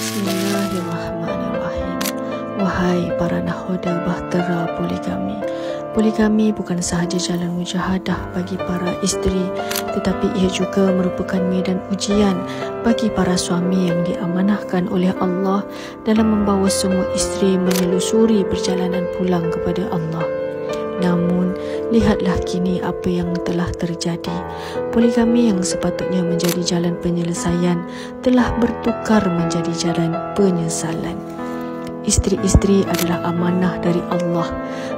Bismillahirrahmanirrahim. Wahai para nakhoda bahtera poligami, poligami bukan sahaja jalan mujahadah bagi para isteri, tetapi ia juga merupakan medan ujian bagi para suami yang diamanahkan oleh Allah dalam membawa semua isteri menyelusuri perjalanan pulang kepada Allah. Namun, lihatlah kini apa yang telah terjadi. Poligami yang sepatutnya menjadi jalan penyelesaian telah bertukar menjadi jalan penyesalan. Isteri-isteri adalah amanah dari Allah.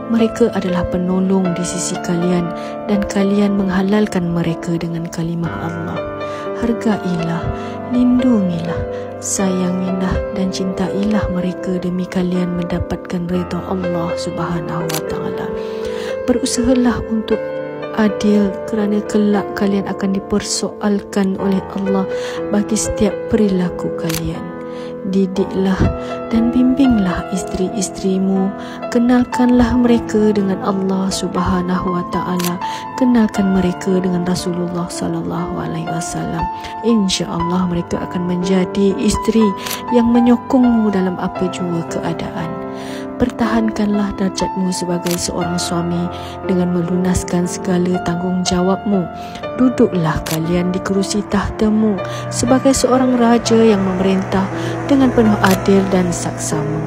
Mereka adalah penolong di sisi kalian dan kalian menghalalkan mereka dengan kalimah Allah. Hargailah, lindungilah, sayangilah dan cintailah mereka demi kalian mendapatkan redha Allah Subhanahu wa taala. Berusahalah untuk adil kerana kelak kalian akan dipersoalkan oleh Allah bagi setiap perilaku kalian. Didiklah dan bimbinglah isteri-isterimu, kenalkanlah mereka dengan Allah Subhanahu wa taala, kenalkan mereka dengan Rasulullah sallallahu alaihi wasallam. Insya-Allah mereka akan menjadi isteri yang menyokongmu dalam apa jua keadaan. Pertahankanlah darjatmu sebagai seorang suami dengan melunaskan segala tanggungjawabmu. Duduklah kalian di kerusi tahtamu sebagai seorang raja yang memerintah dengan penuh adil dan saksama.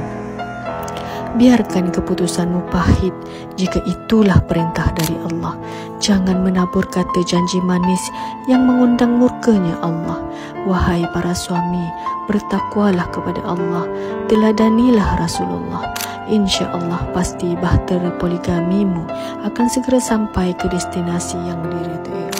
Biarkan keputusanmu pahit jika itulah perintah dari Allah. Jangan menabur kata janji manis yang mengundang murkanya Allah. Wahai para suami, bertakwalah kepada Allah, teladanilah Rasulullah. Insya-Allah pasti bahtera poligamimu akan segera sampai ke destinasi yang diridai.